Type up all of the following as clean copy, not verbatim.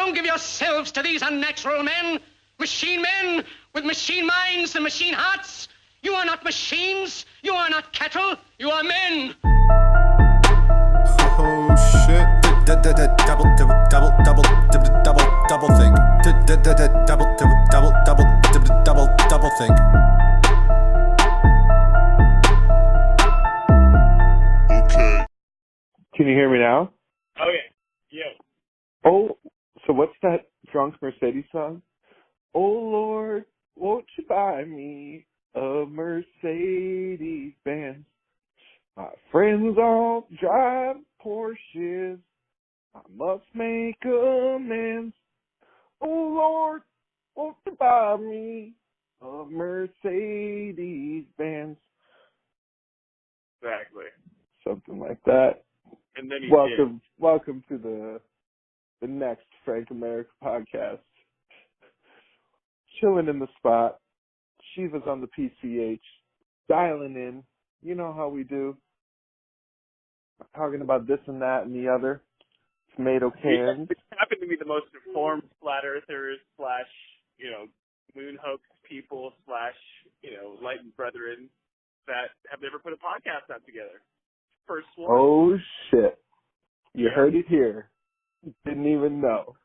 Don't give yourselves to these unnatural men with machine minds and machine hearts. You are not machines. You are not cattle. You are men. Oh shit. Double think. Double think. Okay. Can you hear me now? Oh yeah. Yeah. Oh, so what's that Drunk Mercedes song? Oh Lord, won't you buy me a Mercedes Benz? My friends all drive Porsches. I must make amends. Oh Lord, won't you buy me a Mercedes Benz? Exactly. Something like that. And then he Welcome to the next Frank America podcast. Chilling in the spot. Shiva's on the PCH. Dialing in. You know how we do. Talking about this and that and the other. Tomato cans. It happened to be the most informed flat earthers / moon hoax people / enlightened brethren that have never put a podcast out together. First one. Oh shit. You heard it here. Didn't even know.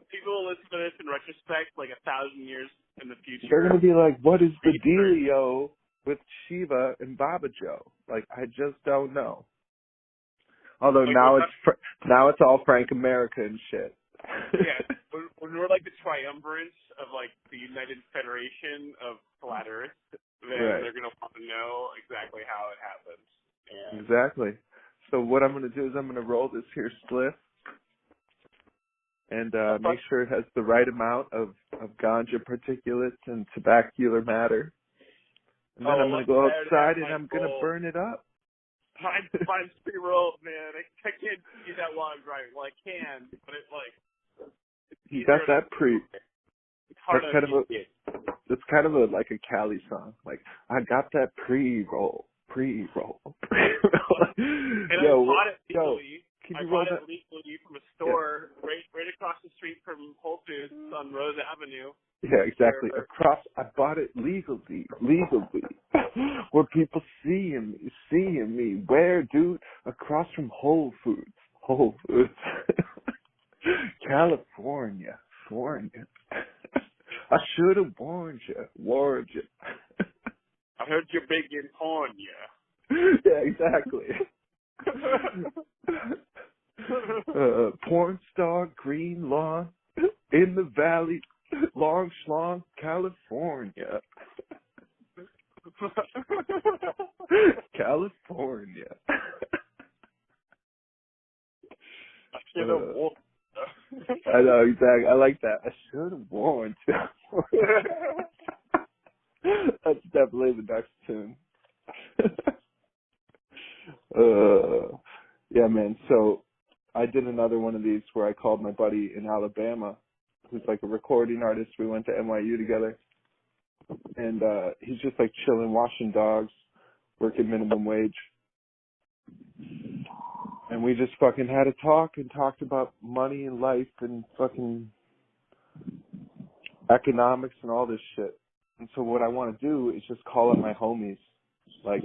People will listen to this in retrospect, like 1,000 years in the future. They're gonna be like, what is the dealio with Shiva and Baba Joe? Like, I just don't know. Although now it's all Frank America and shit. Yeah, when we're like the triumvirate of like the United Federation of Flat Earth, then they're gonna want to know exactly how it happens. And exactly. So what I'm gonna do is I'm gonna roll this here spliff and make sure it has the right amount of ganja particulates and tobacular matter. And then I'm gonna go outside and I'm gonna burn it up. Mine's pre-rolled, man. I can't do that while I'm driving. Well, I can, but it's like... You got that pre... It's hard that's kind of like a Cali song. Like, I got that pre-roll. And I bought it legally. I bought it legally from a store right across the street from Whole Foods on Rose Avenue. Yeah, exactly. I bought it legally, where people seeing me. Where, dude? Across from Whole Foods. California. I should have warned you. I heard you're big in porn, Yeah, exactly. Porn star, green lawn, in the valley, long schlong, California. California. I should have warned. I know, exactly. I like that. I should have warned you. That's definitely the next tune. Yeah, man. So I did another one of these where I called my buddy in Alabama, who's like a recording artist. We went to NYU together. And he's just like chilling, washing dogs, working minimum wage. And we just fucking had a talk and talked about money and life and fucking economics and all this shit. And so what I want to do is just call up my homies, like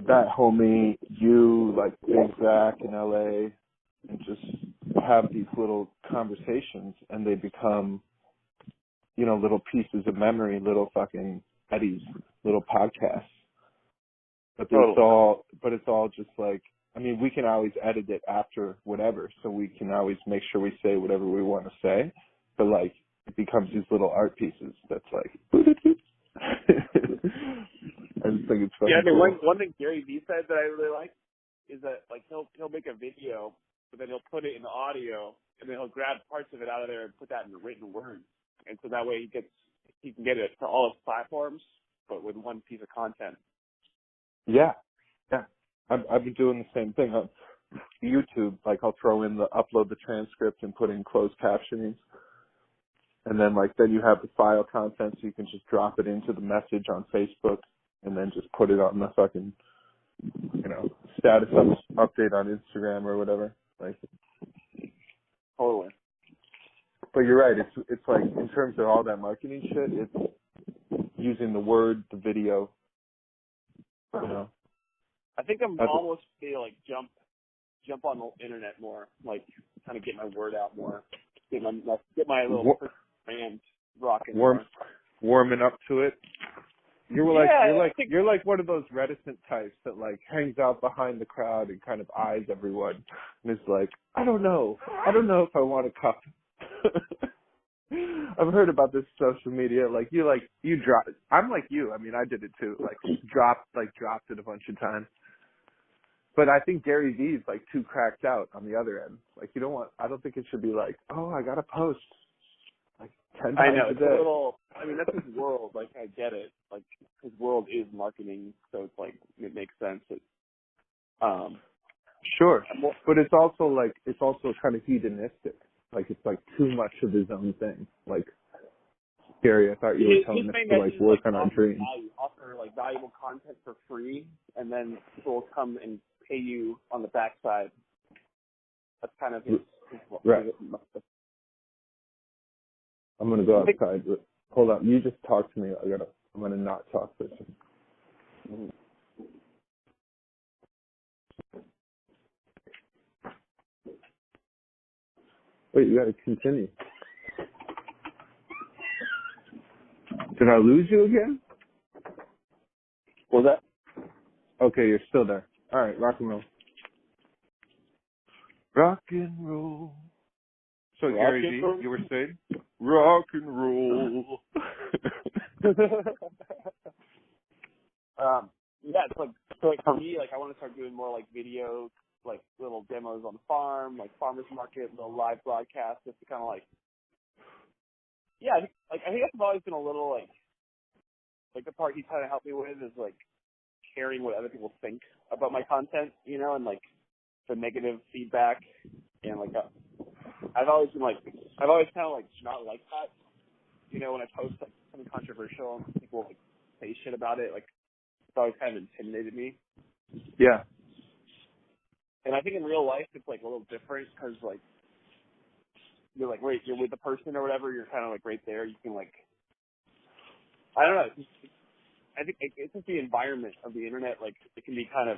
that homie, you, like Big Zach in LA, and just have these little conversations, and they become, little pieces of memory, little fucking eddies, little podcasts. But it's all just like, I mean, we can always edit it after whatever, so we can always make sure we say whatever we want to say. But like, it becomes these little art pieces that's like, I just think it's fucking cool. One thing Gary Vee said that I really like is that like he'll make a video, but then he'll put it in the audio, and then he'll grab parts of it out of there and put that in the written word, and so that way he can get it to all his platforms, but with one piece of content. Yeah. I've been doing the same thing on YouTube. Like I'll upload the transcript and put in closed captioning. And then then you have the file content so you can just drop it into the message on Facebook and then just put it on the fucking, status update on Instagram or whatever. Like, Totally. But you're right. It's like in terms of all that marketing shit, it's using the word, the video. You know. I think I'm almost feel like jump on the internet more, like kind of get my word out more, get my little brand rocking. Warming up to it. You're like one of those reticent types that like hangs out behind the crowd and kind of eyes everyone and is like, I don't know if I want to cup. I've heard about this social media. Like you drop. I'm like you. I mean, I did it too. Like dropped it a bunch of times. But I think Gary Vee's like too cracked out on the other end. Like I don't think it should be like, oh, I got to post like 10 times I know, a it's day. a little, I mean, that's his world. Like, I get it. Like, his world is marketing, so it's like, it makes sense. Sure. But it's also kind of hedonistic. Like, it's like too much of his own thing. Like, Gary, I thought you were telling us to like work on our dreams. Offer like valuable content for free, and then people will come and pay you on the backside. That's kind of his right. I'm gonna go outside. Hold on, you just talk to me. I'm gonna not talk for a second. Wait, you gotta continue. Did I lose you again? What was that? Okay, you're still there. All right, rock and roll. Rock and roll. So rock Gary Vee, you were saying? Rock and roll. Yeah, it's like, so like for me, like I want to start doing more like videos, like little demos on the farm, like farmers market, little live broadcasts, just to kind of like, yeah, I think that's always been a little like the part he's trying to help me with is like caring what other people think about my content, you know, and like the negative feedback and like I've always kind of like not like that, you know, when I post like something controversial and people like say shit about it, like it's always kind of intimidated me. Yeah. And I think in real life it's like a little different because like you're like you're with the person or whatever, you're kind of like right there, you can like, I don't know, I think it's just the environment of the internet, like it can be kind of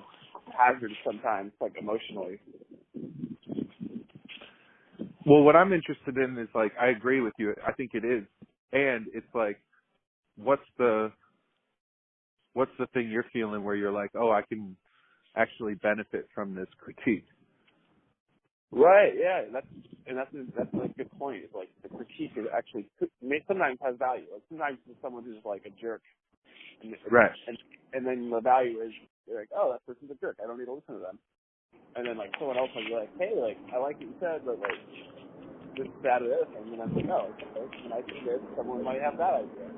hazardous sometimes, like emotionally. Well, what I'm interested in is like, I agree with you. I think it is. And it's like, what's the thing you're feeling where you're like, oh, I can actually benefit from this critique? Right. Yeah. That's like a good point. It's like the critique is actually sometimes has value. Like sometimes there's someone who's like a jerk. Right. And then the value is you're like, oh, that person's a jerk. I don't need to listen to them. And then like someone else will be like, hey, like I like what you said, but like this is bad at this. And then I'm like, oh, okay. When I see this, someone might have that idea.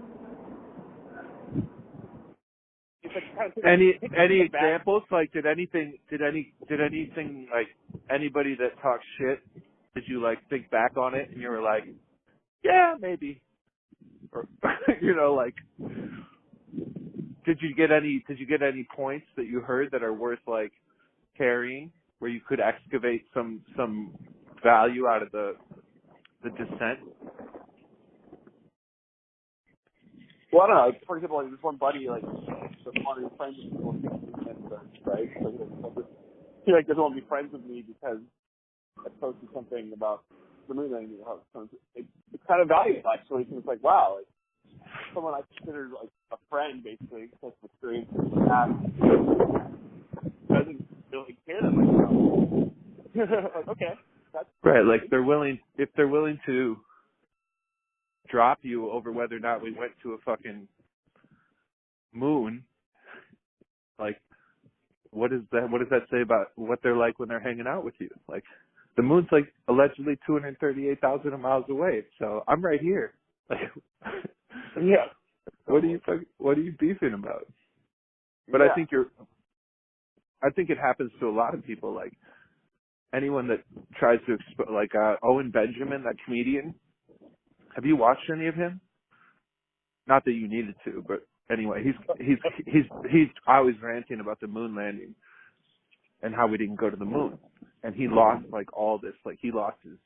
It's like kind of any examples? Like, did anything like anybody that talks shit? Did you like think back on it and you were like, yeah, maybe, or you know, like, did you get any points that you heard that are worth like carrying, where you could excavate some value out of the dissent? Well, I don't know. Like, for example, like this one buddy, like, doesn't want to be friends with people, right? So he like doesn't want to be friends with me because I posted something about the moon landing. So it's kind of valuable actually, because it's like, wow, like someone I considered like a friend, basically, because of experience in the past, doesn't really care that much about me. Like, okay, that's right. Like if they're willing to drop you over whether or not we went to a fucking moon, like what does that say about what they're like when they're hanging out with you? Like the moon's like allegedly 238,000 miles away, so I'm right here. Like, yeah. What are you beefing about? But yeah. I think it happens to a lot of people. Like anyone that tries to like Owen Benjamin, that comedian. Have you watched any of him? Not that you needed to, but anyway, he's always ranting about the moon landing and how we didn't go to the moon, and he lost like all this. Like he lost his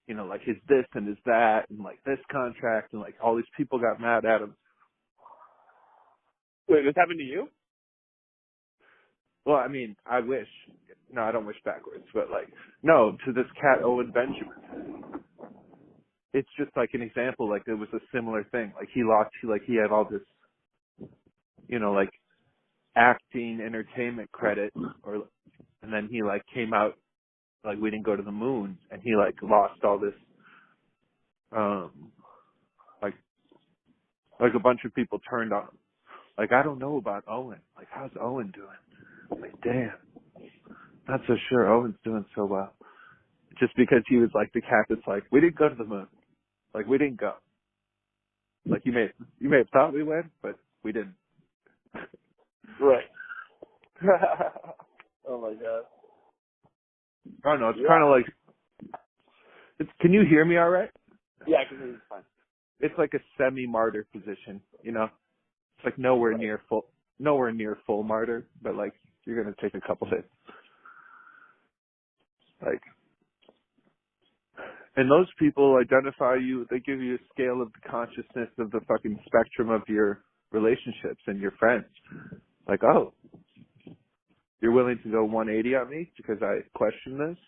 you know, like his this and his that and like this contract and like all these people got mad at him. Wait, this happened to you? Well, I mean, I wish. No, I don't wish backwards, but like, no, to this cat Owen Benjamin. It's just like an example. Like, it was a similar thing. Like, he had all this, you know, like acting, entertainment credit, and then he like came out like we didn't go to the moon, and he like lost all this, like a bunch of people turned on him. Like, I don't know about Owen. Like, how's Owen doing? I'm like, damn, not so sure Owen's doing so well. Just because he was like the cat that's like, we didn't go to the moon. Like, we didn't go. Like, you may have thought we went, but we didn't. Right. Oh my god. I don't know. It's kind of like, can you hear me all right? Yeah, I can hear you fine. It's like a semi-martyr position, you know? It's like nowhere near full martyr, but like you're going to take a couple hits. Like, and those people identify you, they give you a scale of the consciousness of the fucking spectrum of your relationships and your friends. Like, oh, you're willing to go 180 on me because I question this?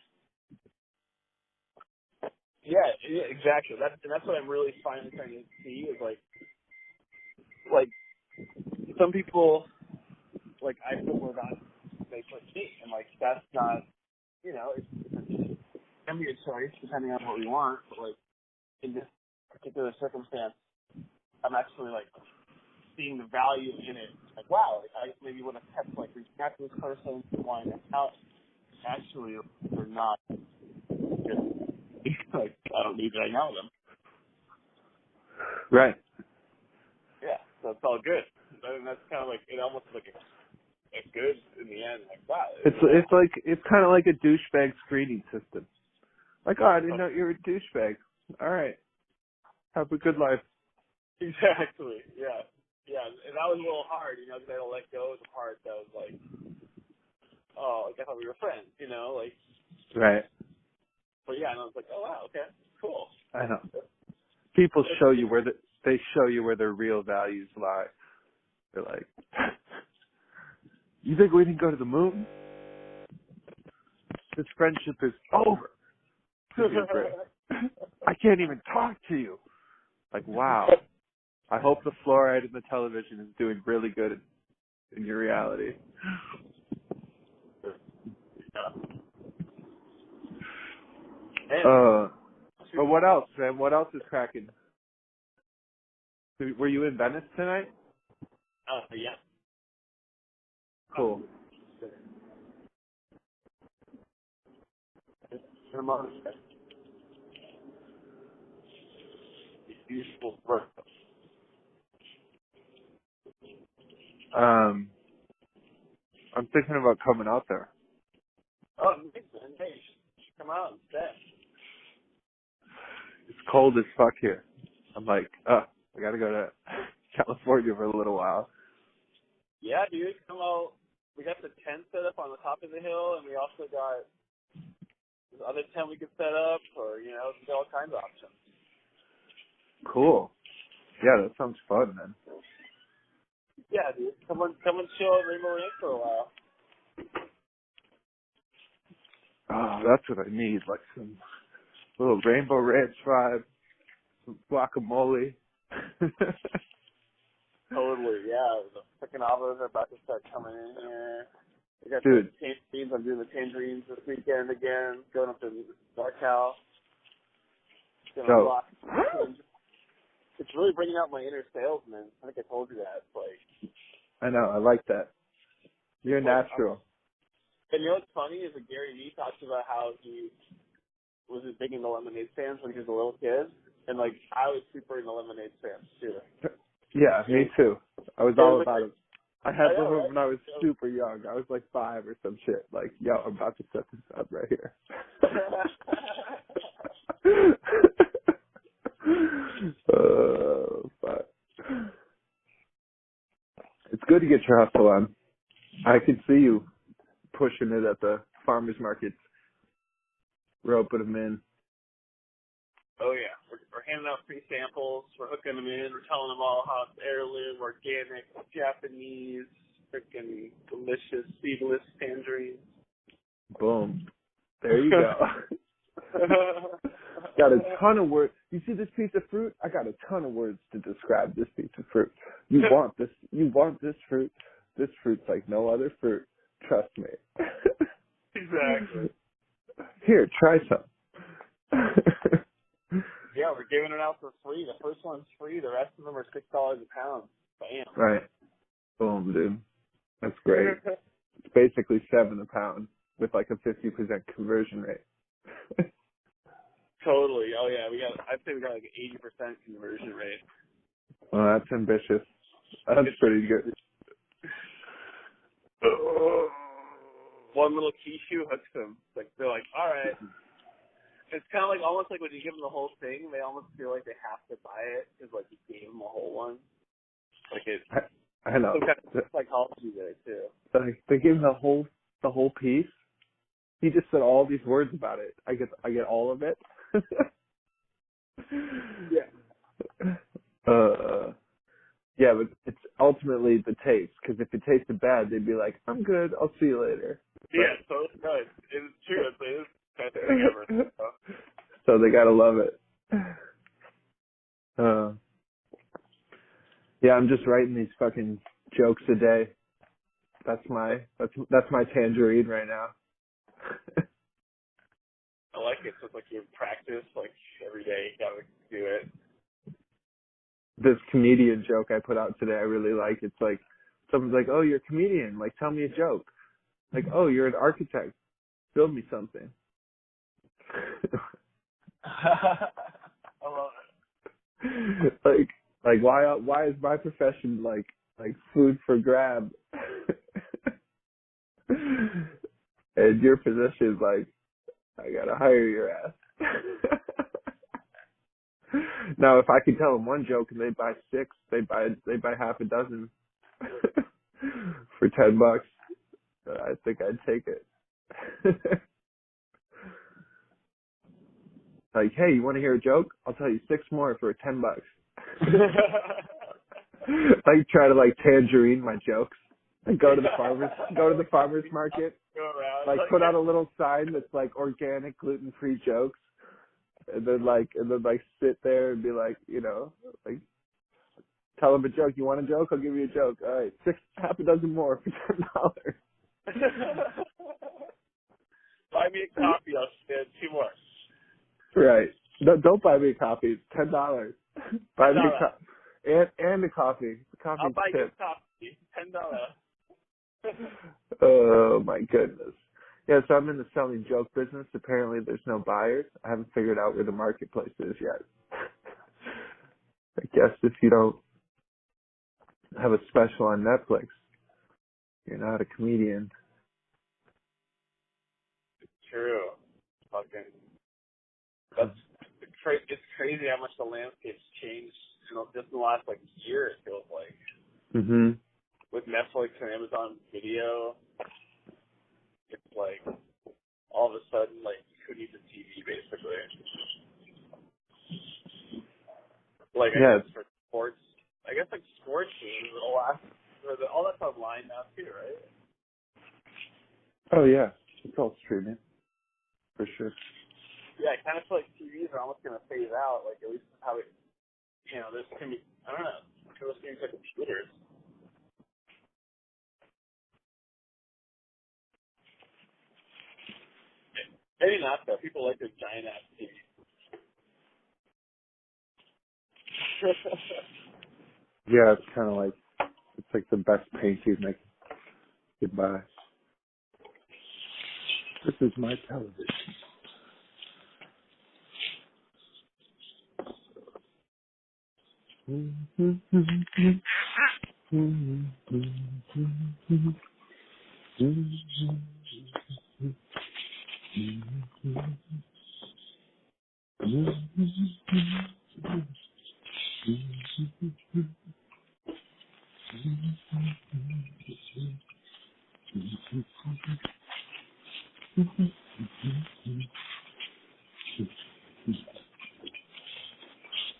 Yeah, exactly. That's what I'm really finally starting to see is like some people, like, I put more value they put me, and like that's not, you know, it can be a choice depending on what we want, but like in this particular circumstance, I'm actually like seeing the value in it. Like, wow, like, I maybe would have kept like reaching out to this person, wanting to out. Actually, they're not just like I don't need to hang out with them. Right. Yeah, so it's all good. I mean, that's kind of like it. Almost like it's good in the end. Like, wow, It's kind of like a douchebag screening system. Like, oh, I didn't know you were a douchebag. All right, have a good life. Exactly. Yeah. Yeah, and that was a little hard, you know, because I had to let go of the part that was like, oh, like I thought we were friends, you know, like. Right. But yeah, and I was like, oh wow, okay, cool. I know. People show you where their real values lie. They're like, you think we didn't go to the moon? This friendship is over. I can't even talk to you. Like, wow. I hope the fluoride in the television is doing really good in your reality. But what else, man? What else is cracking? Were you in Venice tonight? Yeah. Cool. Useful work. I'm thinking about coming out there. Oh, amazing. Hey, you should come out and stay. It's cold as fuck here. I'm like, I gotta go to California for a little while. Yeah, dude, come out. We got the tent set up on the top of the hill, and we also got the other tent we could set up, or, you know, we got all kinds of options. Cool. Yeah, that sounds fun, man. Yeah, dude, come and chill at Rainbow Ranch for a while. Oh, that's what I need, like some little Rainbow Ranch vibe, some guacamole. Totally, yeah. The freaking avos are about to start coming in here. We got Dude. the tangerines. I'm doing the tangerines this weekend again. Going up to NorCal. So, it's really bringing out my inner salesman. I think I told you that. It's like, I know, I like that. You're natural. And you know what's funny is that Gary Vee talks about how he was just big into lemonade stands when he was a little kid. And, like, I was super into lemonade stands, too. Yeah, me too. I was all about it. I had I know, one right? when I was super young. I was like 5 or some shit. Like, yo, I'm about to set this up right here. But it's good to get your hustle on. I can see you pushing it at the farmers markets. Roping them in. Oh yeah, we're handing out free samples. We're hooking them in. We're telling them all how it's heirloom, organic, Japanese, freaking delicious seedless tangerines. Boom. There you go. Got a ton of words. You see this piece of fruit? I got a ton of words to describe this piece of fruit. You want this? You want this fruit? This fruit's like no other fruit. Trust me. Exactly. Here, try some. Yeah, we're giving it out for free. The first one's free. The rest of them are $6 a pound. Bam. Right. Boom, dude. That's great. It's basically $7 a pound with like a 50% conversion rate. Totally. Oh yeah, I'd say we got like an 80% conversion rate. Well, that's ambitious. That's pretty good. One little Kishu hooks them. Like they're like, all right. It's kind of like almost like when you give them the whole thing, they almost feel like they have to buy it because like you gave them a whole one. Like it. I know. Some kind of psychology there too. Like they gave him the whole piece. He just said all these words about it. I get all of it. Yeah. Yeah, but it's ultimately the taste. Because if it tasted bad, they'd be like, "I'm good. I'll see you later." Yeah, so no, it's true. It's the best thing ever. So they gotta love it. Yeah, I'm just writing these fucking jokes a day. That's my tangerine right now. I like it. So it's like you practice like every day. You gotta do it. This comedian joke I put out today, I really like. It's like someone's like, "Oh, you're a comedian. Like, tell me a joke." Like, "Oh, you're an architect. Build me something." I love it. like why is my profession like food for grab? And your position is like, I gotta hire your ass. Now, if I could tell them one joke and they buy 6, they buy half a dozen for $10. I think I'd take it. Like, hey, you want to hear a joke? I'll tell you 6 more for $10. Like, try to like tangerine my jokes. Like, go to the farmers market. Go around. Like, put out a little sign that's like organic, gluten-free jokes. And then sit there and be like, like, tell them a joke. You want a joke? I'll give you a joke. All right, half a dozen more for $10. Buy me a coffee. I'll spend 2 more. Right. No, don't buy me a coffee. It's $10. Buy me a coffee and a coffee. The coffee's I'll buy you tip. a coffee. $10. Oh my goodness. Yeah, so I'm in the selling joke business. Apparently there's no buyers. I haven't figured out where the marketplace is yet. I guess if you don't have a special on Netflix, you're not a comedian. True. Fucking. It's crazy how much the landscape's changed just in the last year. It feels like. Mhm. With Netflix and Amazon Video, it's like all of a sudden who needs a TV basically? I guess for sports, sports games all that's online now too, right? Oh yeah, it's all streaming for sure. Yeah, I kind of feel like TVs are almost gonna phase out. At least how it, there's gonna be, I don't know, there's gonna be computers. Maybe not though. People like their giant ass TVs. Yeah, it's kind of it's like the best painting they could buy. This is my television.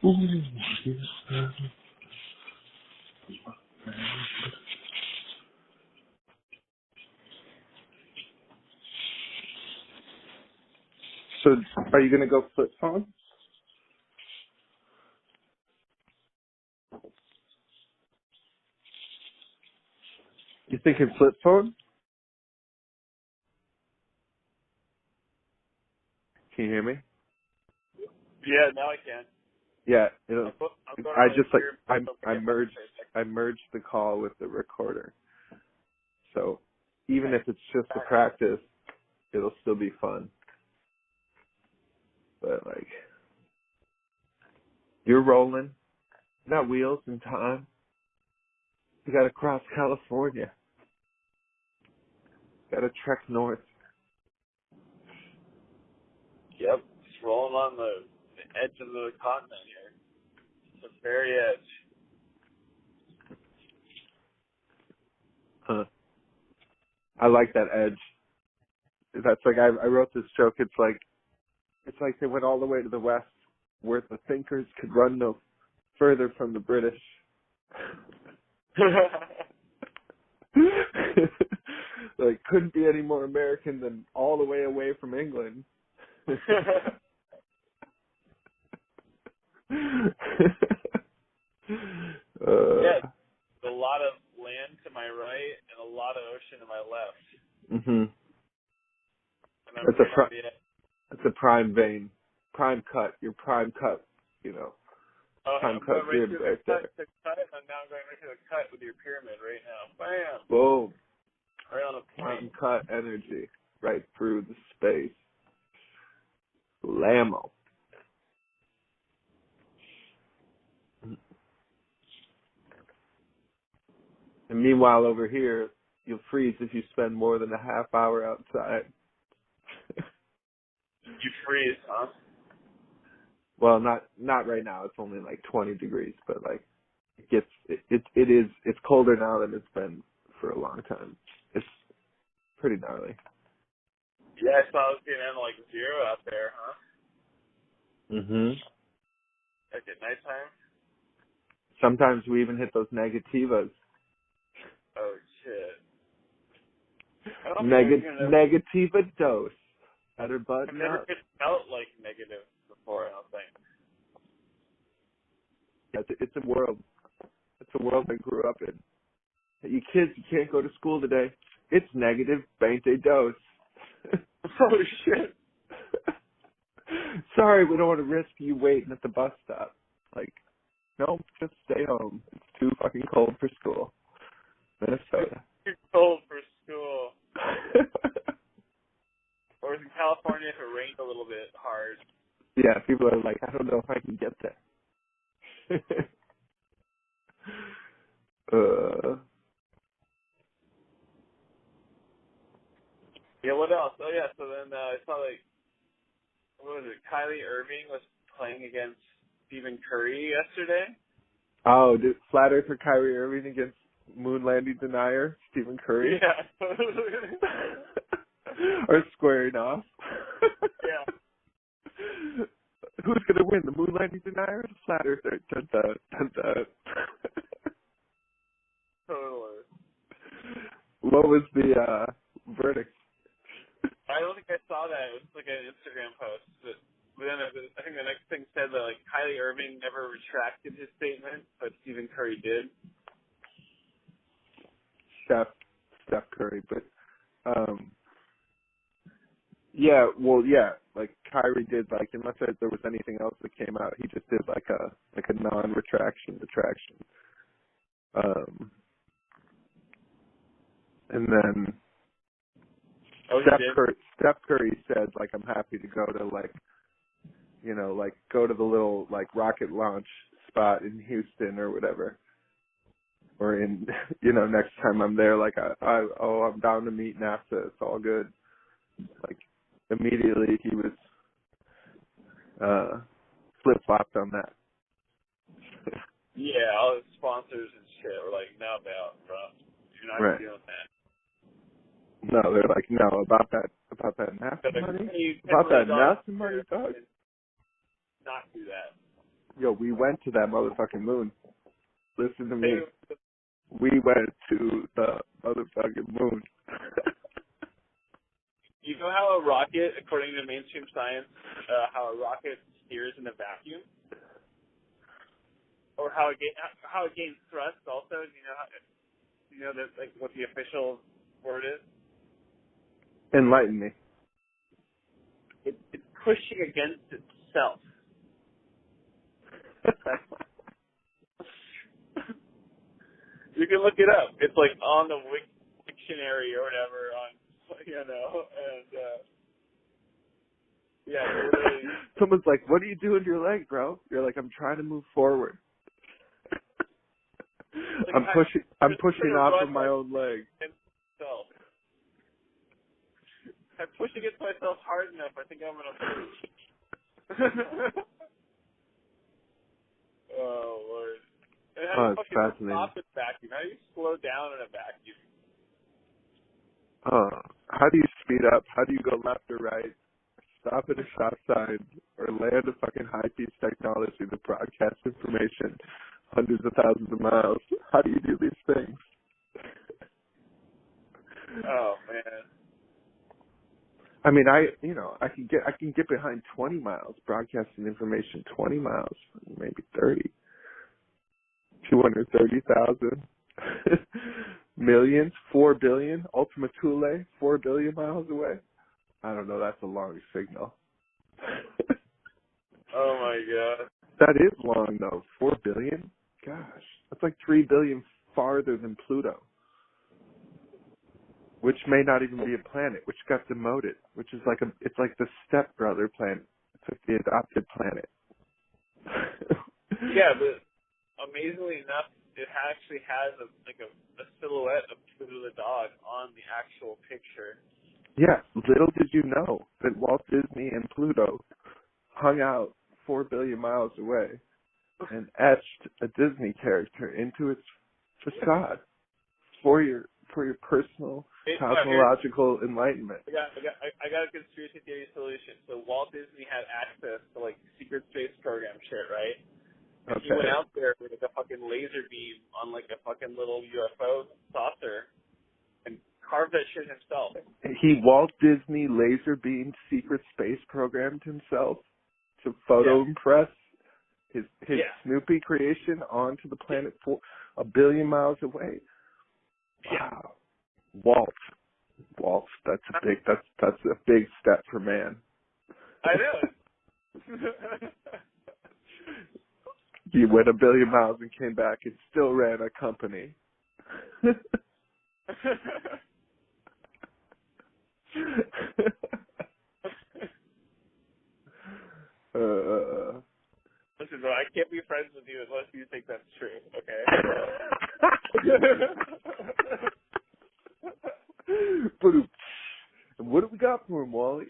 So, are you gonna go flip phone? You thinking flip phone? Can you hear me? Yeah, now I can. Yeah, I'm going I to just like hear- I merged the call with the recorder. So even if it's just a practice, it'll still be fun. But like, you're rolling, you got wheels and time. You got to cross California. Got to trek north. Yep, just rolling on the edge of the continent here. The very edge. Huh. I like that edge. That's like I wrote this joke. It's like they went all the way to the west, where the thinkers could run no further from the British. Like, couldn't be any more American than all the way away from England. Yeah, a lot of land to my right and a lot of ocean to my left. Mhm. And I'm That's right on the edge. that's a prime vein, prime cut. Your prime cut, prime I'm cut going right rib through right the there. cut, and now I'm going right through the cut with your pyramid right now. Bam! Boom. Right on the Prime point. cut energy right through the space. Lammo. And meanwhile, over here, you'll freeze if you spend more than a half hour outside. You freeze, huh? Well, not right now. It's only like 20 degrees, but like it's colder now than it's been for a long time. It's pretty gnarly. Yeah, I saw it was getting down to like 0 out there, huh? Mhm. Like at nighttime? Sometimes we even hit those negativas. Oh, shit. I don't think Negativa dose. Better I've button never up. felt like negative before, I don't think. It's a world. It's a world I grew up in. You kids, you can't go to school today. It's negative 20 dose. Oh, shit. Sorry, we don't want to risk you waiting at the bus stop. Like, no, just stay home. It's too fucking cold for school. Minnesota. Too cold for school. Or in California, if it rained a little bit hard. Yeah, people are like, I don't know if I can get there. Yeah, what else? Oh, yeah, so then I saw, like, what was it? Kylie Irving was playing against Stephen Curry yesterday. Oh, dude, flat earther Kyrie Irving against moon landing denier Stephen Curry. Yeah. Are squaring off. Yeah. Who's gonna win, the moon landing denier or the flat earther? Dun, dun, dun, dun. Totally. What was the verdict? I don't think I saw that. It was like an Instagram post. But then I think the next thing said that like Kylie Irving never retracted his statement, but Stephen Curry did. Steph Curry, but yeah, well, yeah, like Kyrie did, like unless there was anything else that came out, he just did like a non-retraction retraction. And then Steph Curry said, like, I'm happy to go to like go to the little like rocket launch spot in Houston or whatever, or in next time I'm there, like I'm down to meet NASA. It's all good. Like immediately he was flip flopped on that. Yeah, all his sponsors and shit were like, no, bro. You're not Right. doing that. No, they're like, no, about that NASA So, money? you About that $10 million NASA money, dog? not do that. Yo, we went to that motherfucking moon. Listen to me. Hey, We went to the motherfucking moon. you know how a rocket, according to mainstream science, how a rocket steers in a vacuum, or how it gains thrust? Also, do you know that like what the official word is? Enlighten me. It's pushing against itself. You can look it up. It's like on the Wiktionary or whatever and yeah, literally. Someone's like, "What are you doing to your leg, bro?" You're like, "I'm trying to move forward. Like I'm pushing off of my like, own leg." Myself. I'm pushing against myself hard enough. I think I'm gonna push. Oh Lord! And how do you It's fucking fascinating. stop a vacuum? How do you slow down in a vacuum? How do you speed up? How do you go left or right? Stop at a stop sign or land a fucking high-speed technology to broadcast information hundreds of thousands of miles? How do you do these things? Oh man! I mean, I can get behind 20 miles, broadcasting information 20 miles, maybe 30, 230,000, millions, 4 billion, Ultima Thule, 4 billion miles away. I don't know, that's a long signal. Oh my God! That is long though, 4 billion? Gosh, that's like 3 billion farther than Pluto, which may not even be a planet, which got demoted, which is like it's like the stepbrother planet. It's like the adopted planet. Yeah, but amazingly enough, it actually has a silhouette of Pluto the dog on the actual picture. Yeah, little did you know that Walt Disney and Pluto hung out 4 billion miles away and etched a Disney character into its facade for your personal cosmological enlightenment. I got a conspiracy theory solution. So Walt Disney had access to like secret space program shit, right? And he went out there with like a fucking laser beam on like a fucking little UFO saucer and carved that shit himself. He Walt Disney laser beamed secret space programmed himself to photo impress his Snoopy creation onto the planet 4 billion miles away. Wow. Walt, that's a big step for man. I know. He went 1 billion miles and came back and still ran a company. Listen, bro, I can't be friends with you unless you think that's true, okay? What do we got for him, Wally?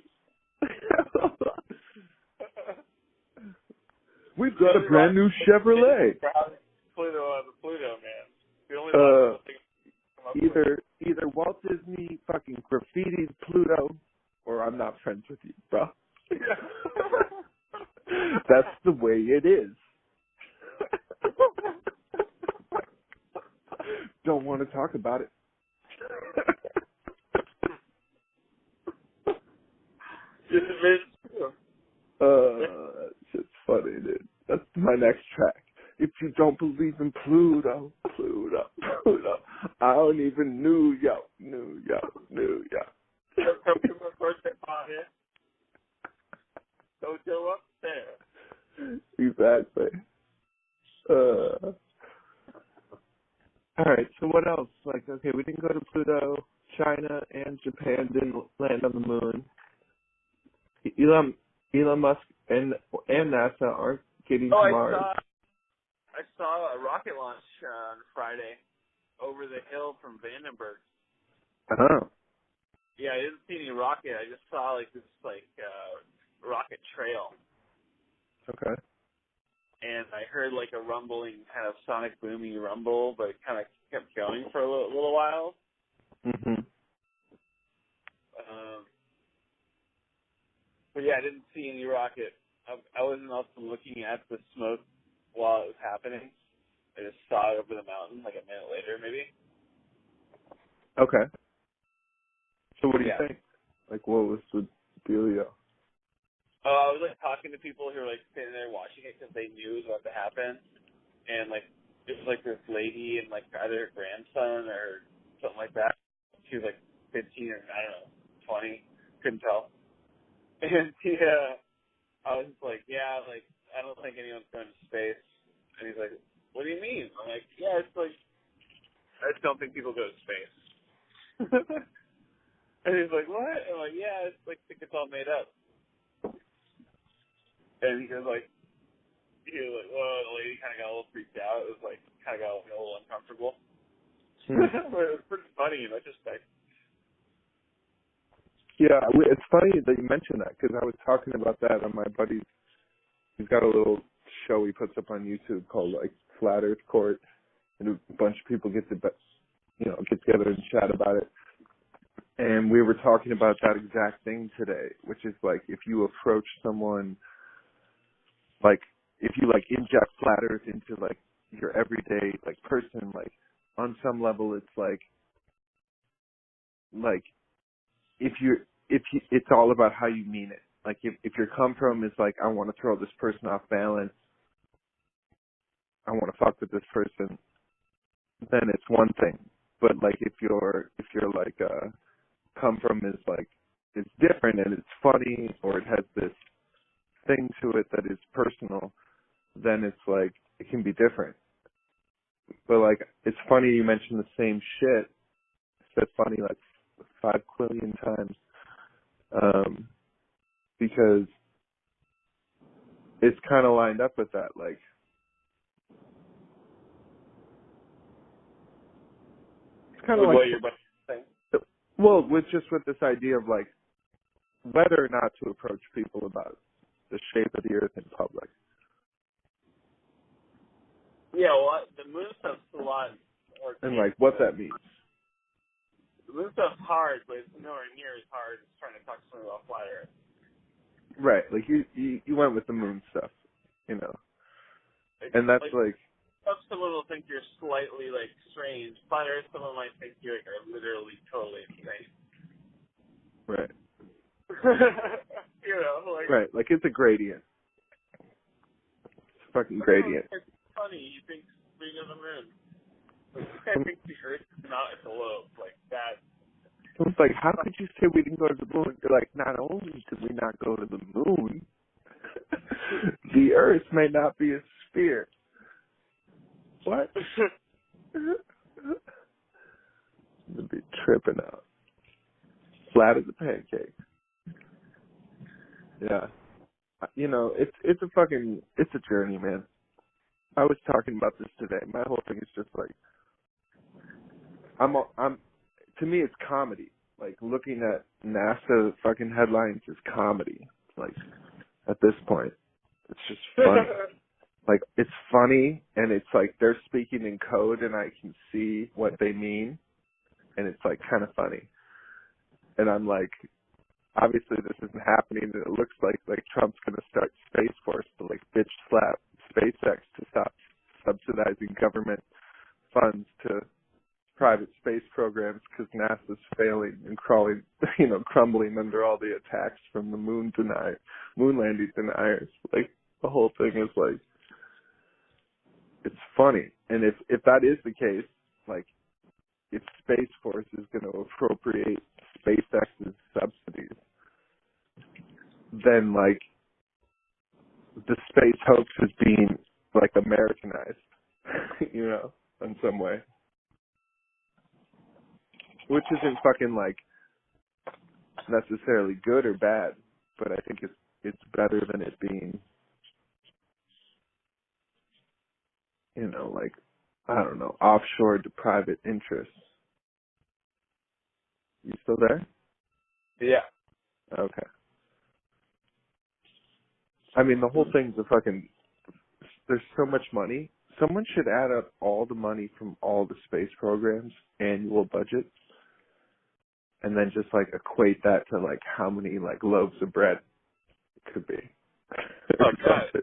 We've got a brand new Chevrolet. Pluto, man. The only logical thing to come up Either Walt Disney fucking graffitied Pluto, or I'm not friends with you, bro. That's the way it is. Don't want to talk about it. Just admit it's true. That shit's funny, dude. That's my next track. If you don't believe in Pluto, I don't even New York. Come to my birthday party. Don't go up there. Exactly. All right, so what else? Like, okay, we didn't go to Pluto. China and Japan didn't land on the moon. Elon Musk and NASA aren't getting to Mars. I saw a rocket launch on Friday over the hill from Vandenberg. Oh. Yeah, I didn't see any rocket. I just saw like this rocket trail. Okay. And I heard like a rumbling, kind of sonic booming rumble, but it kind of kept going for a little while. Mhm. But yeah, I didn't see any rocket. I wasn't also looking at the smoke while it was happening. I just saw it over the mountain like a minute later, maybe. Okay. So what do you Yeah. think? Like, what was the dealio? I was like talking to people who were like sitting there watching it because they knew it was about to happen, and like it was like this lady and like either her grandson or something like that. She was like 15 or I don't know 20, couldn't tell. And I was just like, yeah, like I don't think anyone's going to space. And he's like, what do you mean? I'm like, yeah, it's like I just don't think people go to space. And he's like, what? I'm like, yeah, it's like I think it's all made up. And he was like, well, the lady kind of got a little freaked out. It was like, kind of got a little uncomfortable. But it was pretty funny in retrospect. Yeah, it's funny that you mentioned that because I was talking about that on my buddy's. He's got a little show he puts up on YouTube called like Flat Earth Court, and a bunch of people get together and chat about it. And we were talking about that exact thing today, which is like if you approach someone, like if you like inject Flat Earth into like your everyday like person, like on some level it's like it's all about how you mean it. Like if your come from is like, I want to throw this person off balance, I want to fuck with this person, then it's one thing. But like if you're like come from is like it's different and it's funny or it has this thing to it that is personal, then it's like it can be different. But like it's funny you mentioned the same shit. I said funny like 5 quillion times. Because it's kind of lined up with that, like it's kind of What like you're about to say. well, with this idea of like whether or not to approach people about the shape of the earth in public. Yeah, well, the moon stuff's a lot more. And like what that means. The moon stuff's hard, but it's nowhere near as hard as trying to talk to someone about flat Earth. Right, like you went with the moon stuff, you know. And that's like someone will think you're slightly like strange. Flat Earth, someone might think you like, are literally totally insane. right. You know, like Right, like it's a gradient. It's a fucking gradient. It's funny. You think being on the moon. Like, this guy thinks the Earth is not a globe like that. It's like, how could you say we didn't go to the moon? You're like, not only did we not go to the moon, the Earth may not be a sphere. What? They'd be tripping out. Flat as a pancake. Yeah. You know, it's a journey, man. I was talking about this today. My whole thing is just like, to me it's comedy. Like looking at NASA fucking headlines is comedy. Like at this point, it's just funny. Like it's funny and it's like they're speaking in code and I can see what they mean and it's like kind of funny. And I'm like, obviously this isn't happening and it looks like Trump's going to start Space Force to like bitch slap SpaceX to stop subsidizing government funds to private space programs because NASA's failing and crumbling under all the attacks from the moon landing deniers. Like the whole thing is like, it's funny. And if that is the case, like if Space Force is going to appropriate SpaceX's subsidies, then like the space hoax is being like Americanized, you know, in some way. Which isn't fucking like necessarily good or bad, but I think it's better than it being, you know, like, I don't know, offshore to private interests. You still there? yeah. Okay. I mean, the whole thing's there's so much money. Someone should add up all the money from all the space programs' annual budgets and then just like equate that to like how many like loaves of bread it could be. Oh, God.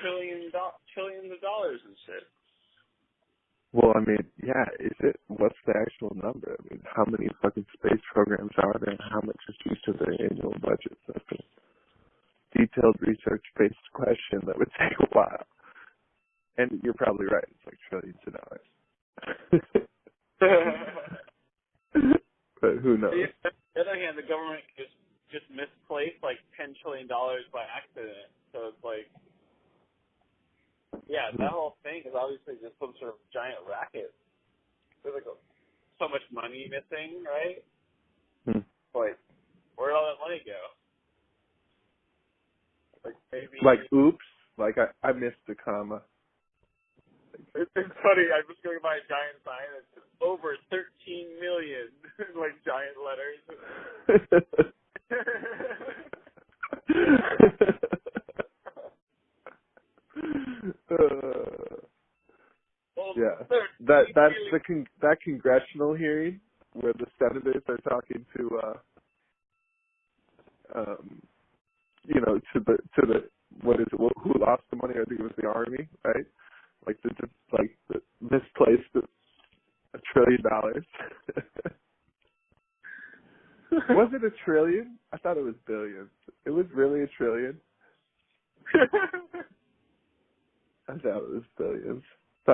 trillions of dollars and shit. Well, I mean, yeah, what's the actual number? I mean, how many fucking space programs are there and how much is each of their annual budgets? That's a detailed research-based question that would take a while. And you're probably right. It's like trillions of dollars. But who knows? On the other hand, the government just misplaced like $10 trillion by accident. So it's like, yeah, that whole thing is obviously just some sort of giant racket. There's like so much money missing, right? Like, where'd all that money go? Like maybe. Like, oops. Like I missed the comma. It's funny. I'm just going by a giant sign that says over 13 million, like giant letters. Yeah, that's that congressional hearing where the senators are talking to to the what is it, who lost the money? I think it was the army, right? Like the misplaced $1 trillion. Was it $1 trillion? I thought it was billions. It was really $1 trillion. I thought it was billions. I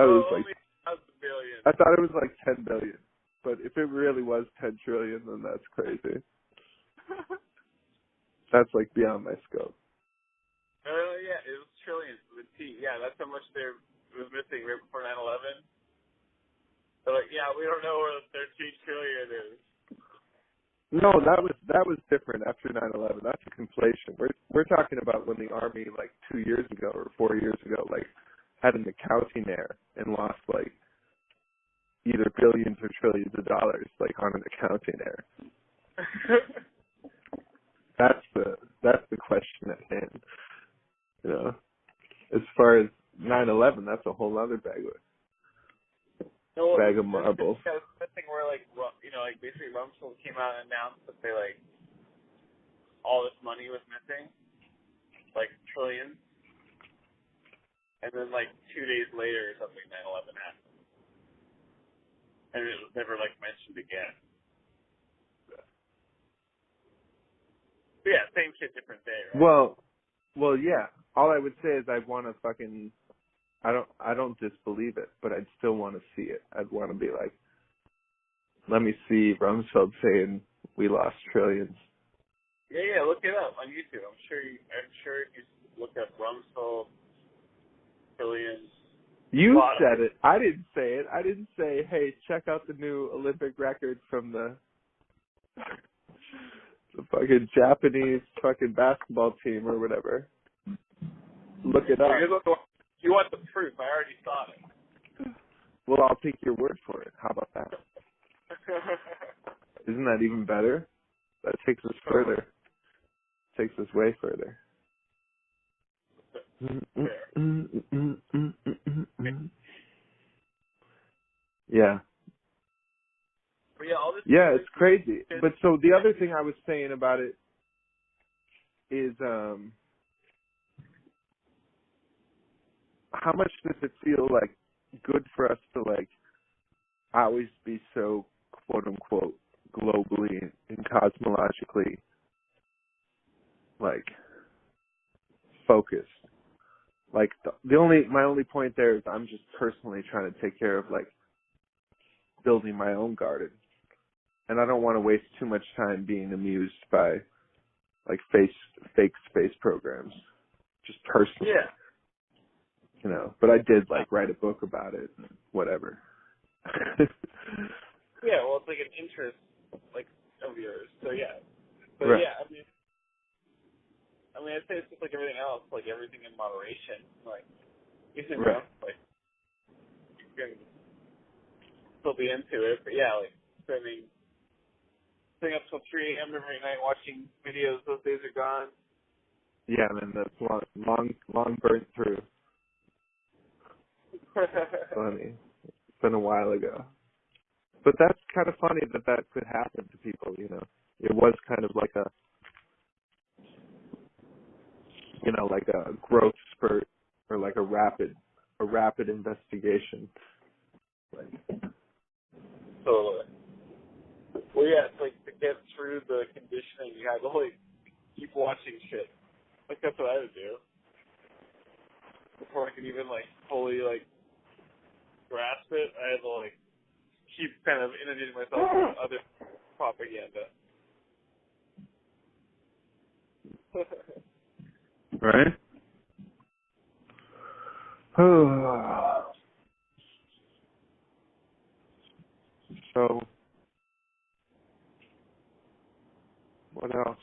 thought it was like 10 billion. But if it really was 10 trillion, then that's crazy. That's like beyond my scope. Yeah, it was trillions with a T. Yeah, that's how much was missing right before 9/11. They're like, yeah, we don't know where the 13 trillion is. No, that was different after 9/11. That's a conflation. We're talking about when the Army, like 2 years ago or 4 years ago, like had an accounting error and lost like either billions or trillions of dollars, like on an accounting error. That's the question at hand. You know, as far as 9/11, that's a whole other bag of marbles. Yeah, that thing where like basically Rumsfeld came out and announced that they like all this money was missing, like trillions, and then like 2 days later or something, 9/11 happened, and it was never like mentioned again. But yeah, same shit, different day, right? Well, yeah. All I would say is I want to fucking. I don't disbelieve it, but I'd still want to see it. I'd want to be like, let me see Rumsfeld saying we lost trillions. Yeah, look it up on YouTube. I'm sure if you look up Rumsfeld trillions. You said it. I didn't say it. I didn't say, hey, check out the new Olympic record from the fucking Japanese fucking basketball team or whatever. Look it up. You want the proof? I already saw it. Well, I'll take your word for it. How about that? Isn't that even better? That takes us further. Takes us way further. Yeah. Yeah, it's crazy. But so the other thing I was saying about it is how much does it feel like good for us to like always be so quote unquote globally and cosmologically like focused? Like my only point there is I'm just personally trying to take care of like building my own garden, and I don't want to waste too much time being amused by like fake space programs, just personally. Yeah. You know, but I did like write a book about it, and whatever. Yeah, well, it's like an interest like of yours, so yeah. But right. yeah, I mean, I'd say it's just like everything else, like everything in moderation. Like, you know, right. like you can still be into it, but yeah, like staying up till 3 a.m. every night watching videos. Those days are gone. Yeah, man, that's long burnt through. Funny. It's been a while ago. But that's kind of funny that could happen to people, you know. It was kind of like a growth spurt or like a rapid investigation. Totally. Well, yeah, it's like to get through the conditioning, you had to like keep watching shit. Like that's what I would do before I could even like fully like grasp it. I had to like keep kind of inundating myself with other propaganda. Right? So, what else?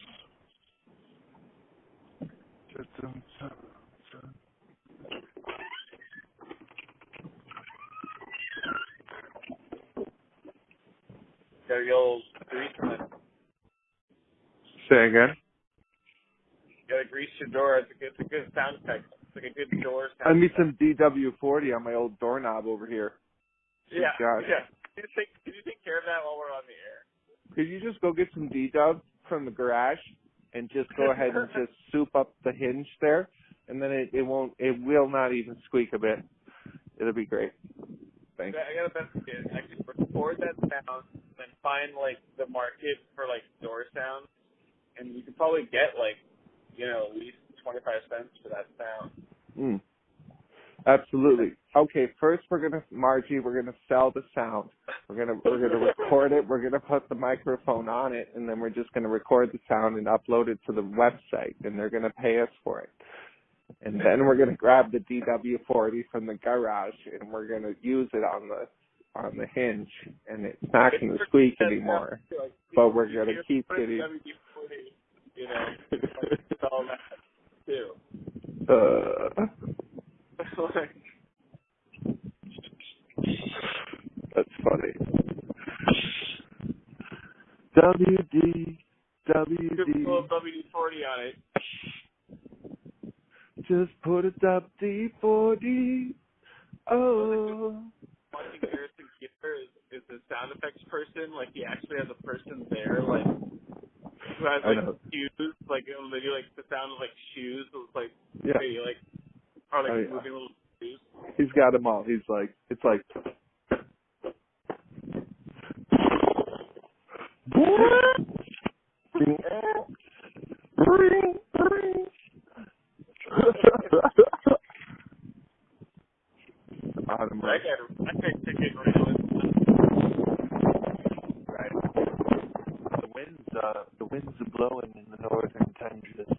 Got a old grease on it. Say again? Gotta grease your door. It's a good sound effect. It's like a good door sound. I need some DW40 on my old doorknob over here. Yeah. Gosh. Yeah. Can you take care of that while we're on the air? Could you just go get some D-Dub from the garage and just go ahead and just soup up the hinge there, and then it will not even squeak a bit. It'll be great. Thanks. I got a best idea. Actually, record that sound, then find like the market for like door sounds, and you can probably get like, at least 25 cents for that sound. Absolutely. Okay, first Margie, we're gonna sell the sound. We're gonna record it. We're gonna put the microphone on it, and then we're just gonna record the sound and upload it to the website, and they're gonna pay us for it. And then we're gonna grab the DW40 from the garage, and we're gonna use it on the hinge, and it's not gonna squeak anymore. But we're gonna keep getting. All that too. That's funny. WD. Put WD-40 on it. Just put a WD-40. Oh. Watching Harrison Keeper is the sound effects person. Like he actually has a person there, like who has like shoes, like they do like the sound of like shoes. It's like they like are like moving little shoes. He's got them all. He's like it's like. I can't take it right. The winds are blowing in the northern tundras.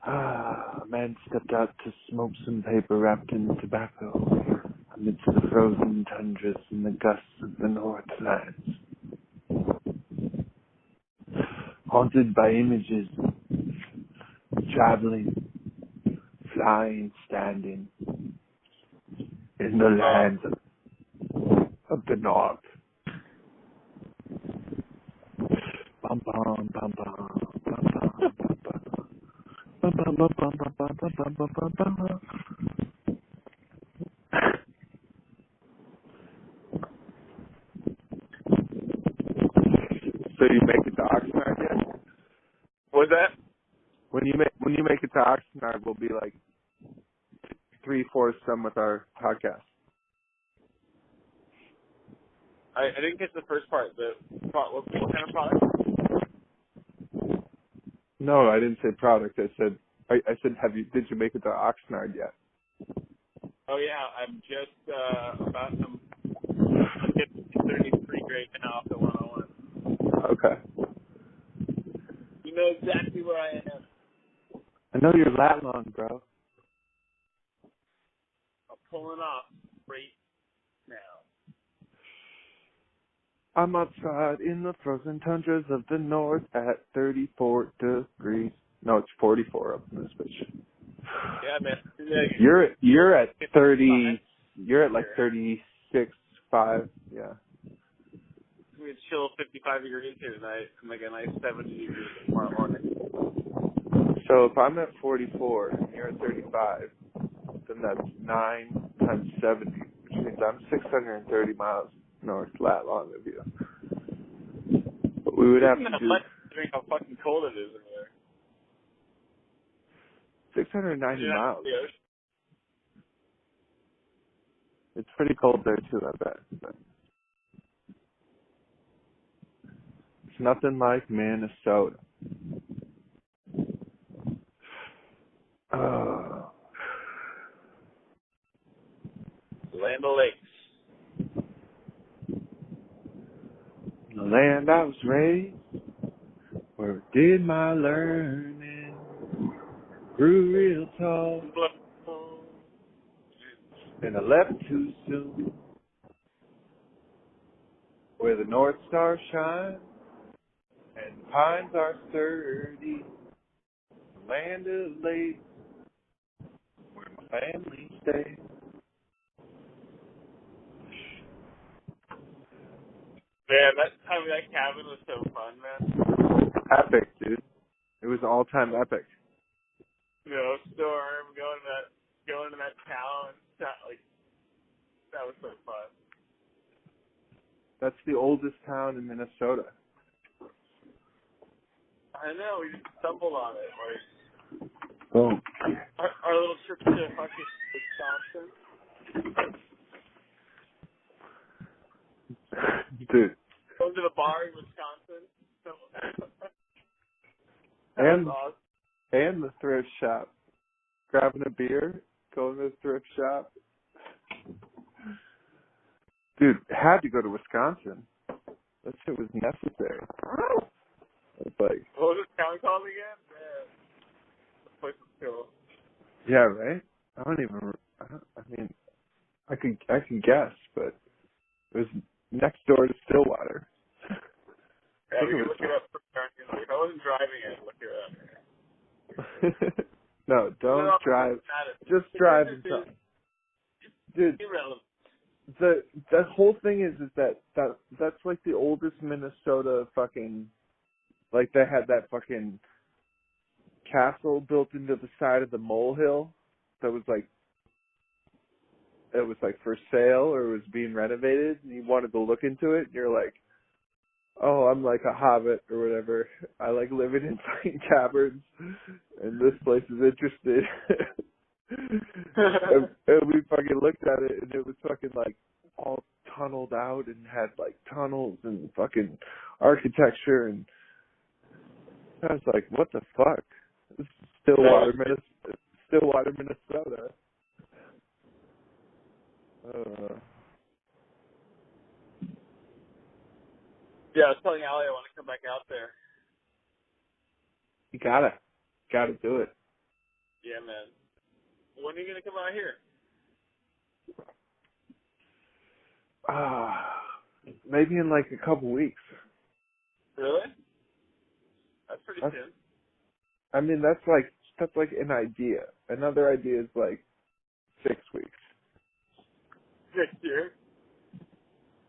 A man stepped out to smoke some paper wrapped in tobacco amidst the frozen tundras and the gusts of the Northlands. Haunted by images, traveling, flying, standing in the lands of the North. Bum bum bum bum bum bum bum bum. Bum, bum, bum, bum, bum, bum, bum, bum, bum, bum, bum. So you make it to Oxnard yet? What's that? When you make it to Oxnard, we'll be like 3/4 done with our podcast. I didn't get the first part. What kind of product? No, I didn't say product. I said did you make it to Oxnard yet? Oh yeah, I'm just about I'm getting 33 grade now off the 101. Okay. You know exactly where I am. I know you're Latlon, bro. I'm pulling off right now. I'm outside in the frozen tundras of the north at 34 degrees. No, it's 44 up in this bitch. Yeah, man. You're at 30. You're at like 36.5. Yeah. It's gonna be a chill 55 degrees here tonight, and like a nice 70 degrees tomorrow morning. So if I'm at 44 and you're at 35, then that's 9 times 70, which means I'm 630 miles north Latlon of you. But we would have to do how fucking cold it is in here. 690 miles. It's pretty cold there too, I bet. But it's nothing like Minnesota. Land O'Lakes. The land I was raised, where I did my learning, grew real tall, and I left too soon. Where the North Star shines, and the pines are sturdy, the land of lakes, where my family stays. Man, that time that cabin was so fun, man. Epic, dude. It was all-time epic. Storm, going to that town, like, that was so fun. That's the oldest town in Minnesota. I know, we just stumbled on it. Like, Boom. our little trip to fucking Wisconsin. Dude. Going to the bar in Wisconsin. And awesome. And the thrift shop. Grabbing a beer, going to the thrift shop. Dude, had to go to Wisconsin. That shit was necessary. It's like, what was this town called again? Man, this place was cool. yeah, right? I mean, I could guess, but it was next door to Stillwater. Yeah, we can look it up for Wisconsin. If I wasn't driving it, look it up. No, don't drive. Just drive and talk. Dude, irrelevant. the whole thing is that's like the oldest Minnesota fucking, like they had that fucking castle built into the side of the molehill that was like, it was like for sale or it was being renovated, and you wanted to look into it, and you're like, oh, I'm like a hobbit or whatever. I like living in fucking caverns, and this place is interested. and we fucking looked at it, and it was fucking like all tunneled out and had like tunnels and fucking architecture, and I was like, what the fuck? This is Stillwater, Minnesota. Yeah, I was telling Allie I want to come back out there. You gotta do it. Yeah, man. When are you gonna come out here? Maybe in like a couple weeks. Really? That's pretty soon. I mean, that's like an idea. Another idea is like 6 weeks. Next year.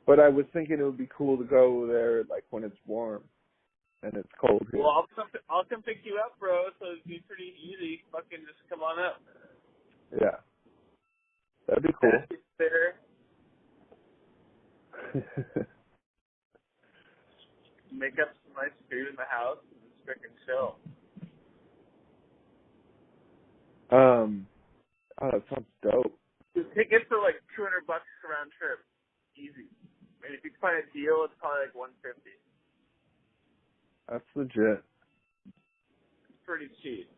But I was thinking it would be cool to go there like when it's warm and it's cold here. Well, I'll come pick you up, bro. So it'd be pretty easy. Fucking just come on up. Yeah, that'd be cool. There. Make up some nice food in the house and just freaking chill. Oh, that sounds dope. The tickets are like $200 round trip, easy. And if you find a deal, it's probably like $150. That's legit. It's pretty cheap.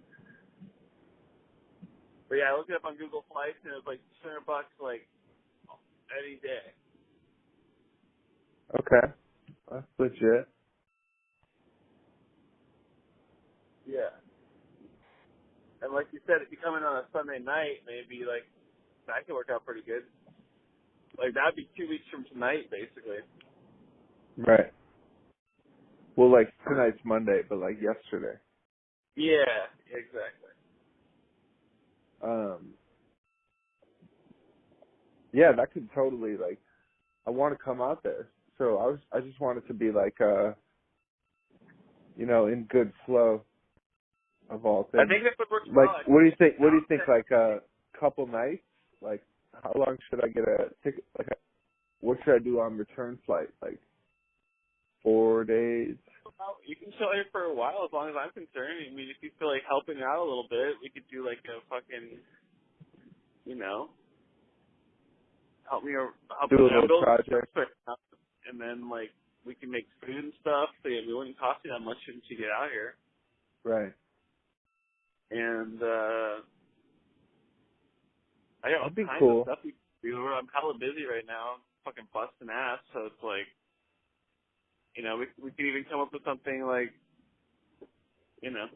But yeah, I looked it up on Google Flights and it was like $200 like any day. Okay, that's legit. Yeah. And like you said, if you come in on a Sunday night, maybe like that could work out pretty good. Like that'd be 2 weeks from tonight, basically. Right. Well, like tonight's Monday, but like yesterday. Yeah, exactly. Yeah, that could totally like. I want to come out there, so I just want it to be like in good flow of all things. I think that would work Like, well. what do you think? What do you think? Like a couple nights? Like, how long should I get a ticket? Like, what should I do on return flight? Like, 4 days? You can chill here for a while, as long as I'm concerned. I mean, if you feel like helping out a little bit, we could do like a fucking, help me Do a I'm little building project. stuff right now, and then like we can make food and stuff. So yeah, it wouldn't cost you that much once you get out here. Right. And I got all That'd be kinds cool. of stuff we can do. I'm hella busy right now, fucking busting ass. So it's like, you know, we could even come up with something like, you know,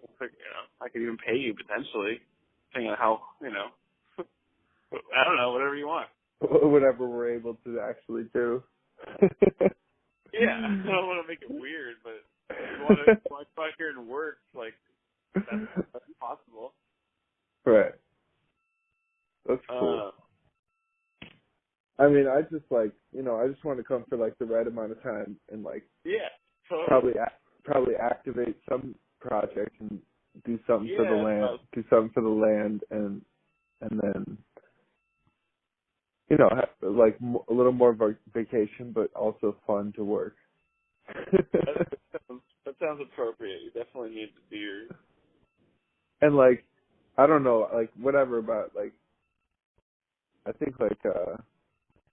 I could even pay you potentially, depending on how, you know, I don't know, whatever you want. Whatever we're able to actually do. Yeah, I don't want to make it weird, but if you want to come out here and work, like, that's possible. Right. That's cool. I mean, I just like, you know, I just want to come for like the right amount of time and like Yeah, totally. probably activate some project and do something for Yeah, the land, and then, you know, like a little more of a vacation, but also fun to work. that sounds appropriate. You definitely need to do your... And like, I don't know, like whatever about like, I think like,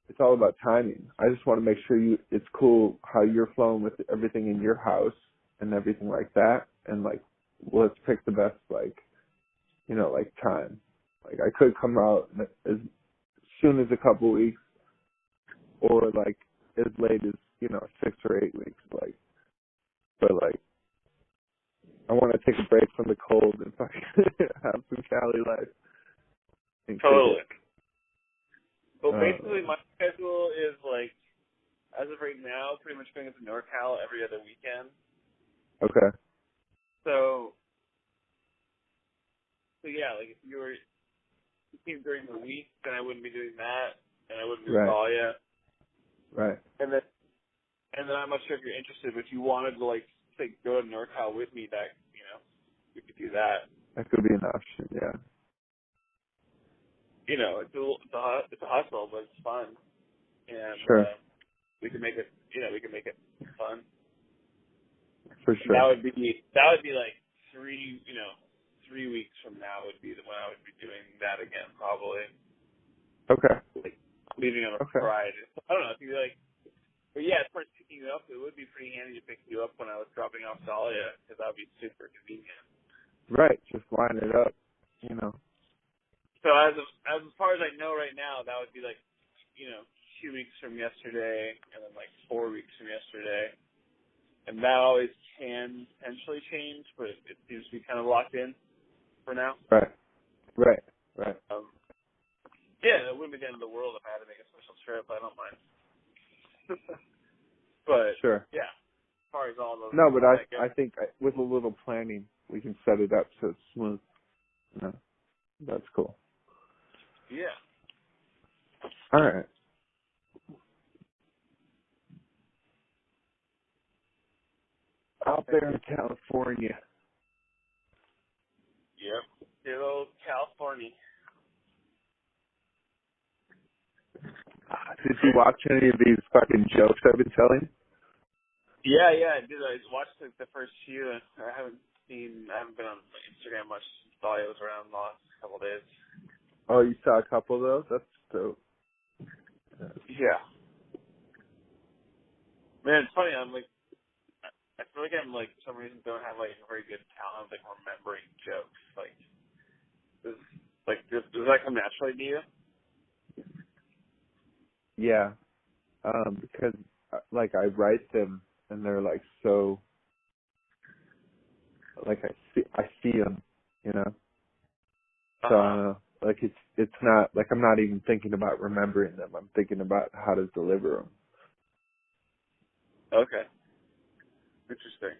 it's all about timing. I just want to make sure it's cool how you're flowing with everything in your house and everything like that. And like, let's pick the best, like, you know, like time. Like I could come out as soon as a couple weeks or like as late as, you know, 6 or 8 weeks. Like, but like, I want to take a break from the cold and fucking have some Cali life. And Totally. kick it. Well, basically, my schedule is like, as of right now, pretty much going to NorCal every other weekend. Okay. So yeah, like if you came during the week, then I wouldn't be doing that, and I wouldn't do Dahlia. Right. And then I'm not sure if you're interested, but if you wanted to like say go to NorCal with me, that you know, we could do that. That could be an option. Yeah. You know, it's a hustle, but it's fun, and Sure. we can make it. You know, we can make it fun. For sure. That would be like 3 weeks from now would be when I would be doing that again, probably. Okay. Like leaving on a Friday. I don't know if you like, but yeah, as far as picking you up, it would be pretty handy to pick you up when I was dropping off Dahlia, because that would be super convenient. Right. Just line it up. You know. So as far as I know right now, that would be like, you know, 2 weeks from yesterday, and then like 4 weeks from yesterday. And that always can potentially change, but it seems to be kind of locked in for now. Right. Yeah, it wouldn't be the end of the world if I had to make a special trip. I don't mind. But sure. yeah, as far as all those. No, but I think with a little planning, we can set it up so it's smooth. No, that's cool. Yeah. All right. Out there in California. Yep. Good old California. Did you watch any of these fucking jokes I've been telling? Yeah, I did. I watched like the first few, and I haven't been on Instagram much since Dahlia was around the last couple of days. Oh, you saw a couple of those? That's dope. Yeah. Man, it's funny. I'm like, I feel like I'm like for some reason don't have like a very good talent like remembering jokes. Like, does that come naturally to you? Yeah. Because like I write them and they're like so. Like I see them, you know. So like it's not like I'm not even thinking about remembering them. I'm thinking about how to deliver them. Okay. Interesting.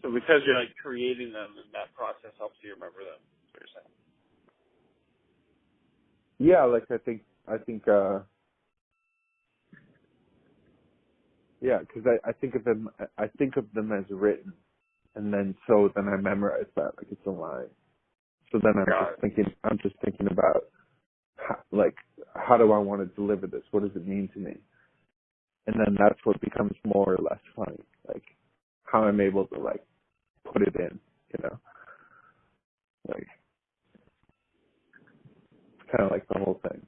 So because you're like creating them, and that process helps you remember them. That's what you're saying. Yeah, like I think yeah, because I think of them as written, and then I memorize that like it's a line. So then I'm just thinking about how do I want to deliver this? What does it mean to me? And then that's what becomes more or less funny, like how I'm able to like put it in, you know, like it's kind of like the whole thing.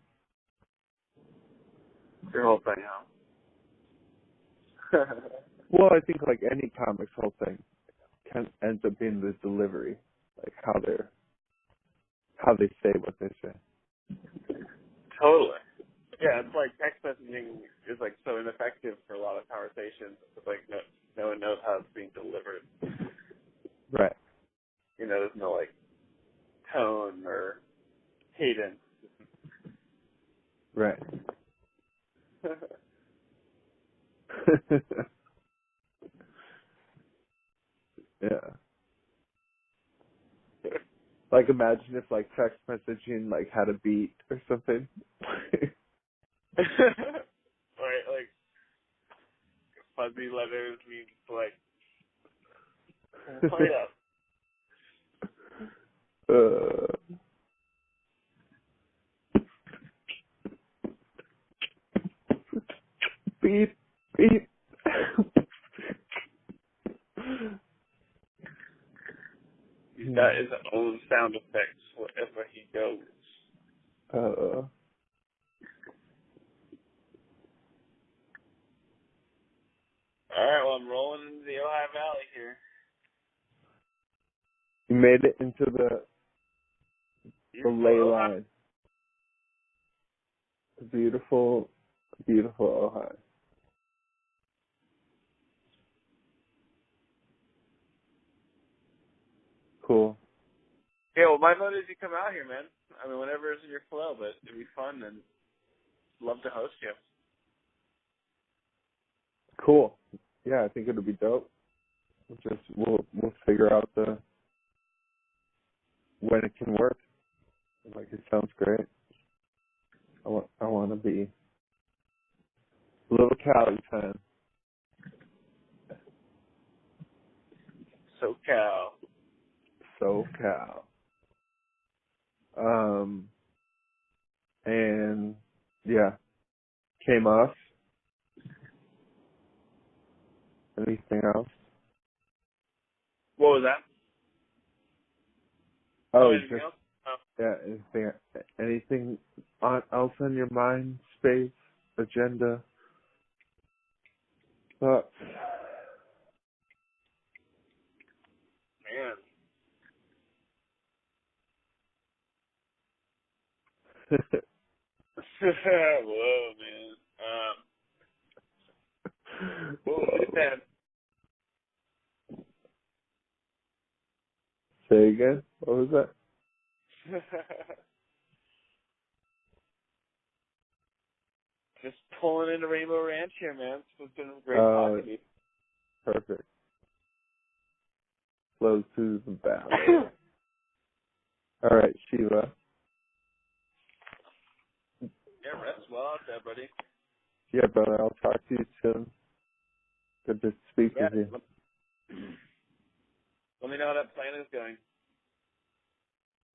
Your whole thing, huh? Well, I think like any comic's whole thing ends up being the delivery, like how they say what they say. Totally. Yeah, it's like text messaging is like so ineffective for a lot of conversations. It's like no one knows how it's being delivered. Right. You know, there's no like tone or cadence. Right. Yeah. Like imagine if like text messaging like had a beat or something. Right, like fuzzy letters means like hurry up. Beep beep. He's got his own sound effects wherever he goes. Alright, well I'm rolling into the Ojai Valley here. You made it into the ley line. Beautiful, beautiful Ojai. Cool. Yeah, well my vote is you come out here, man. I mean, whenever is in your flow, but it'd be fun and love to host you. Cool. Yeah, I think it'll be dope. We'll figure out when it can work. Like it sounds great. I want to be a little Cali fan. SoCal. And yeah, came off. Anything else? What was that? Oh, anything just else? Oh. yeah. Anything else on your mind? Space, agenda, thoughts? Man. Whoa, man. What was it then? Say again? What was that? Just pulling into Rainbow Ranch here, man. It's been great talking to you. Perfect. Flow to the valley. All right, Sheila. Yeah, rest well out there, buddy. Yeah, brother. I'll talk to you soon. Good to speak with you. Let me know how that plan is going.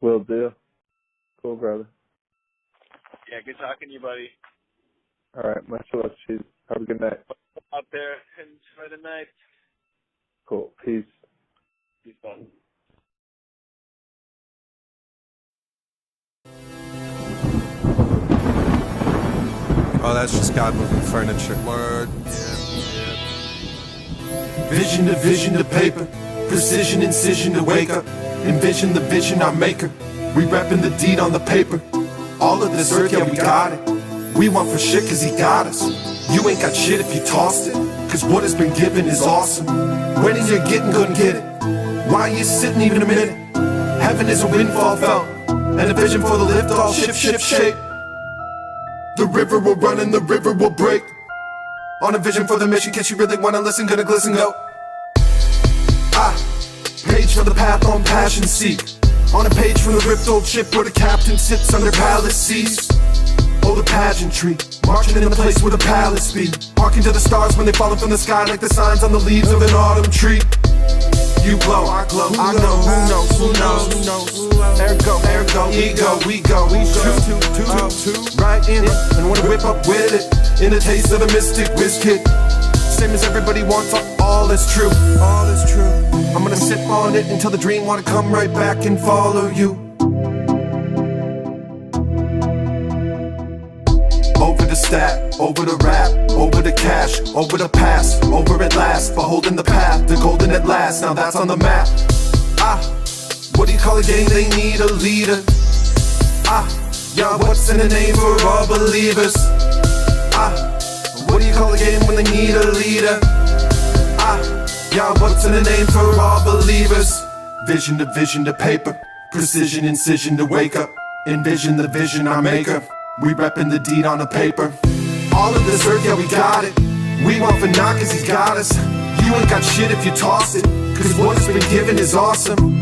Will do. Cool, brother. Yeah, good talking to you, buddy. All right, much love, Sheila. Have a good night. Out there, enjoy the night. Cool. Peace. Peace, bud. Oh, that's just God moving furniture. Word. Vision to vision to paper, precision incision to wake up. Envision the vision our maker. We reppin' the deed on the paper. All of this earth, yeah, we got it. We want for shit cause he got us. You ain't got shit if you tossed it, cause what has been given is awesome. When are you getting gonna get it? Why are you sitting even a minute? Heaven is a windfall felt, and a vision for the lift all shift shape. The river will run and the river will break. On a vision for the mission, case you really wanna listen, gonna glisten, go. Page for the path on passion seek. On a page from the ripped old ship where the captain sits under palace seas. Oh, the pageantry, marching in the place where the palace be. Harking to the stars when they falling from the sky like the signs on the leaves of an autumn tree. You glow, I glow, I know, who knows, ergo, ego, we go, two, right in it, and wanna whip up with it, in a taste of the mystic whiz kid. Same as everybody wants, all is true, I'm gonna sip on it until the dream wanna come right back and follow you. Over the the stat, over the rap, over the cash, over the past, over at last, beholding the path, the golden at last, now that's on the map. What do you call a gang? They need a leader. Yeah, what's in the name for all believers? What do you call a game when they need a leader? Yeah, what's in the name for all believers? Vision to paper, precision, incision to wake up. Envision the vision, our maker. We reppin' the deed on the paper. All of this earth, yeah, we got it. We want for not cause he's got us. You ain't got shit if you toss it, cause what's been given is awesome.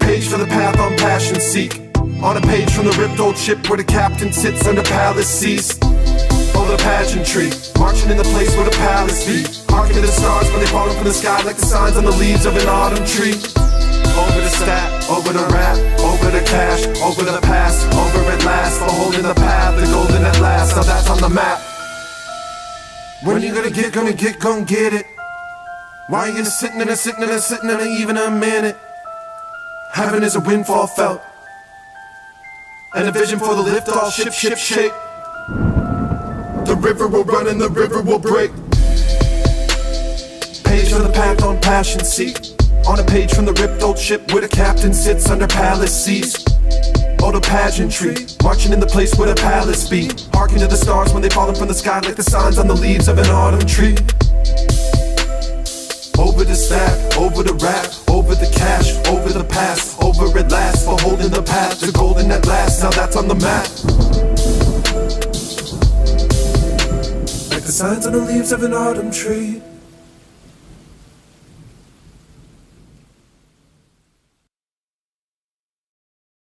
Page for the path on passion seek. On a page from the ripped old ship where the captain sits under palace seas. Oh, the pageantry, marching in the place where the palace be. Harking to the stars when they fall from the sky like the signs on the leaves of an autumn tree. Over the stat, over the rap, over the cash, over the past, over at last, beholding the path, the golden at last, now that's on the map. When you gonna get it? Why are you sitting in even a minute? Heaven is a windfall felt, and a vision for the lift all ship shape. The river will run and the river will break. Page for the path on passion seek. On a page from the ripped old ship where the captain sits under palace seas. Oh, the pageantry, marching in the place where the palace be. Harking to the stars when they falling from the sky like the signs on the leaves of an autumn tree. Over the stat, over the rap, over the cash, over the past, over at last, beholding the path, the golden at last, now that's on the map. Like the signs on the leaves of an autumn tree.